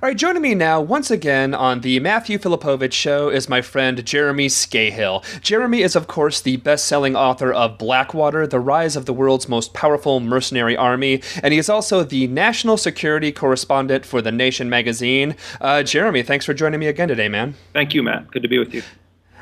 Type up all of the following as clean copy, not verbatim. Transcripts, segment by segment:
All right, joining me now once again on the Matthew Filipowicz Show is my friend Jeremy Scahill. Jeremy is, of course, the best-selling author of Blackwater, The Rise of the World's Most Powerful Mercenary Army, and he is also the national security correspondent for The Nation magazine. Jeremy, thanks for joining me again today, man. Thank you, Matt. Good to be with you.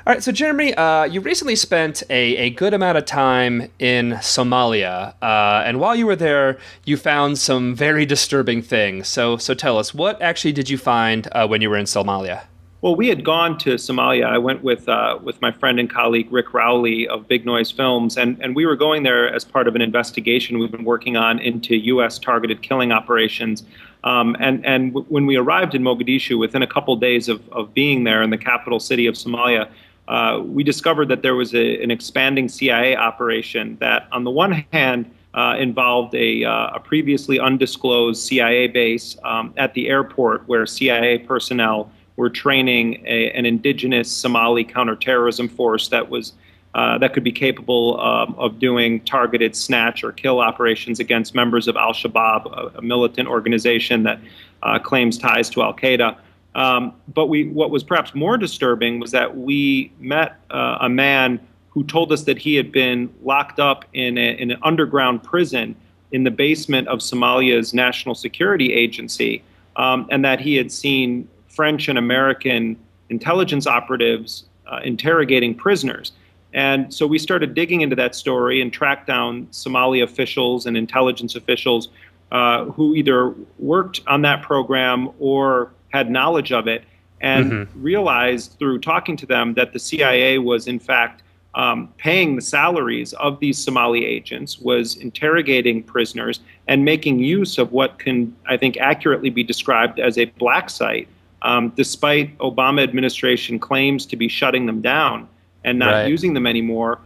All right, so Jeremy, you recently spent a good amount of time in Somalia, and while you were there, you found some very disturbing things. So tell us, what actually did you find when you were in Somalia? Well, we had gone to Somalia. I went with my friend and colleague Rick Rowley of Big Noise Films, and we were going there as part of an investigation we've been working on into U.S. targeted killing operations. When we arrived in Mogadishu, within a couple days of being there in the capital city of Somalia, we discovered that there was an expanding CIA operation that, on the one hand, involved a previously undisclosed CIA base at the airport where CIA personnel were training an indigenous Somali counterterrorism force that could be capable of doing targeted snatch or kill operations against members of Al-Shabaab, a militant organization that claims ties to Al-Qaeda. But what was perhaps more disturbing was that we met a man who told us that he had been locked up in an underground prison in the basement of Somalia's National Security Agency, and that he had seen French and American intelligence operatives interrogating prisoners. And so we started digging into that story and tracked down Somali officials and intelligence officials who either worked on that program or had knowledge of it, and realized through talking to them that the CIA was in fact paying the salaries of these Somali agents, was interrogating prisoners, and making use of what can, I think, accurately be described as a black site, despite Obama administration claims to be shutting them down and not using them anymore.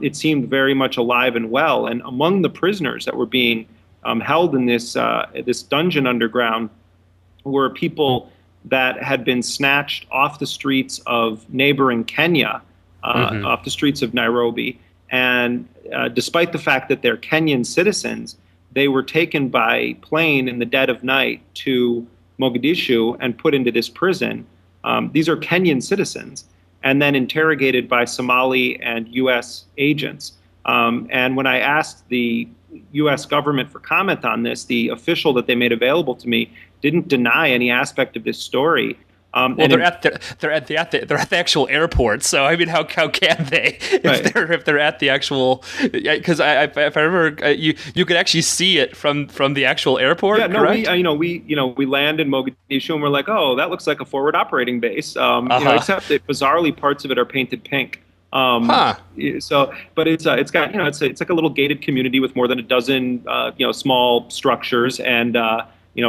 It seemed very much alive and well. And among the prisoners that were being held in this dungeon underground were people that had been snatched off the streets of neighboring Kenya, off the streets of Nairobi. And despite the fact that they're Kenyan citizens, they were taken by plane in the dead of night to Mogadishu and put into this prison. These are Kenyan citizens, and then interrogated by Somali and U.S. agents. And when I asked the U.S. government for comment on this, the official that they made available to me didn't deny any aspect of this story. Well, they're at the actual airport, so I mean, how can they if they're at the actual? Because if I remember, you could actually see it from the actual airport. Yeah, no, correct? we land in Mogadishu and we're like, oh, that looks like a forward operating base. Except that bizarrely parts of it are painted pink. So, but it's got it's like a little gated community with more than a dozen small structures and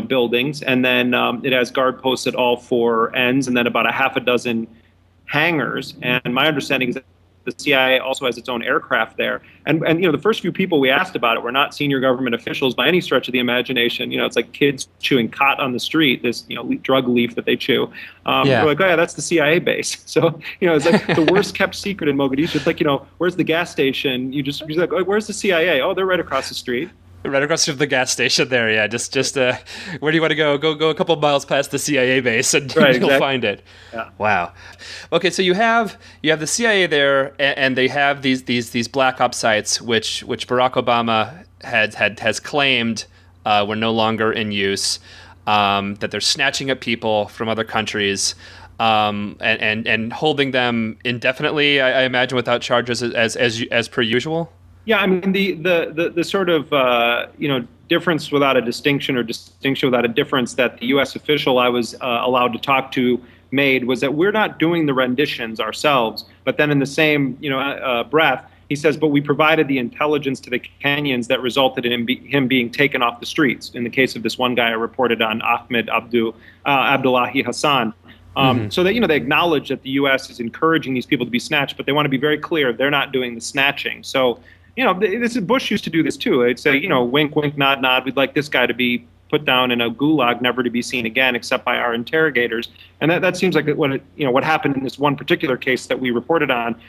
buildings, and then it has guard posts at all four ends, and then about a half a dozen hangars. And my understanding is that the CIA also has its own aircraft there. And the first few people we asked about it were not senior government officials by any stretch of the imagination. It's like kids chewing khat on the street, this drug leaf that they chew. We're like, oh yeah, that's the CIA base. So it's like the worst kept secret in Mogadishu. It's like, where's the gas station? You're like, oh, where's the CIA? Oh, they're right across the street. Right across from the gas station there, yeah. Just where do you want to go? Go a couple of miles past the CIA base, and you'll find it. Yeah. Wow. Okay, so you have the CIA there, and they have these black ops sites, which Barack Obama has claimed were no longer in use. That they're snatching up people from other countries, and holding them indefinitely. I imagine without charges, as per usual. Yeah, I mean the sort of difference without a distinction, or distinction without a difference, that the U.S. official I was allowed to talk to made was that we're not doing the renditions ourselves. But then in the same breath, he says, but we provided the intelligence to the Kenyans that resulted in him being taken off the streets. In the case of this one guy I reported on, Ahmed Abdullahi Hassan. So that they acknowledge that the U.S. is encouraging these people to be snatched, but they want to be very clear they're not doing the snatching. So. This is Bush used to do this too. They'd say, wink, wink, nod, nod. We'd like this guy to be put down in a gulag, never to be seen again, except by our interrogators. And that seems like what happened in this one particular case that we reported on.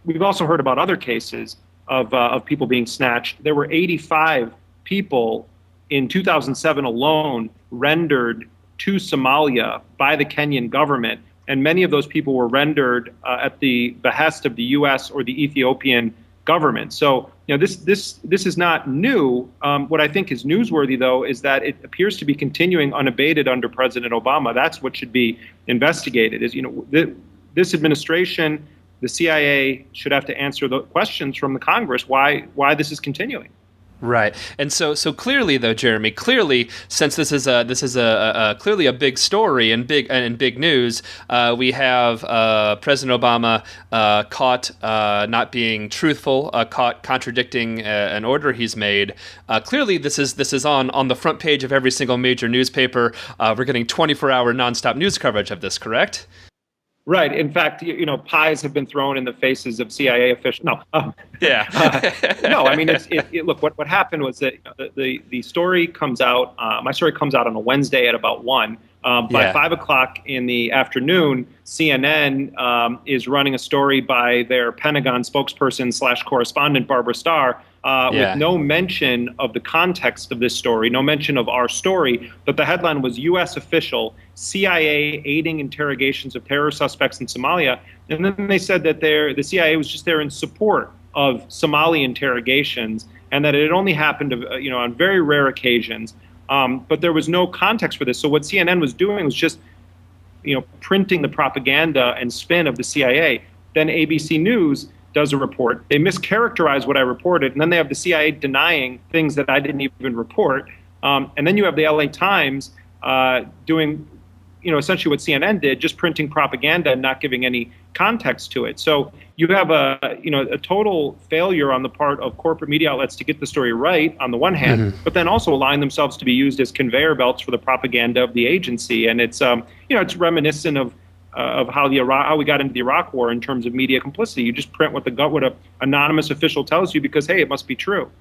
We've also heard about other cases of people being snatched. There were 85 people in 2007 alone rendered to Somalia by the Kenyan government. And many of those people were rendered at the behest of the U.S. or the Ethiopian government. So, this is not new. What I think is newsworthy, though, is that it appears to be continuing unabated under President Obama. That's what should be investigated. This administration, the CIA, should have to answer the questions from the Congress why this is continuing. Right, and so clearly, though, Jeremy, since this is clearly a big story and big news, we have President Obama caught not being truthful, caught contradicting an order he's made. Clearly, this is on the front page of every single major newspaper. We're getting 24-hour nonstop news coverage of this, correct? Right. In fact, pies have been thrown in the faces of CIA officials. No. Yeah. No. I mean, look. What happened was that the story comes out. My story comes out on a Wednesday at about 1. By 5 o'clock in the afternoon, CNN is running a story by their Pentagon spokesperson / correspondent Barbara Starr. With no mention of the context of this story, no mention of our story, but the headline was U.S. official, CIA aiding interrogations of terror suspects in Somalia. And then they said that the CIA was just there in support of Somali interrogations and that it had only happened on very rare occasions. But there was no context for this. So what CNN was doing was just printing the propaganda and spin of the CIA. Then ABC News does a report. They mischaracterize what I reported, and then they have the CIA denying things that I didn't even report. And then you have the LA Times doing, essentially what CNN did, just printing propaganda and not giving any context to it. So you have a total failure on the part of corporate media outlets to get the story right on the one hand, but then also align themselves to be used as conveyor belts for the propaganda of the agency. And it's it's reminiscent of how we got into the Iraq War in terms of media complicity. You just print what an anonymous official tells you because, hey, it must be true.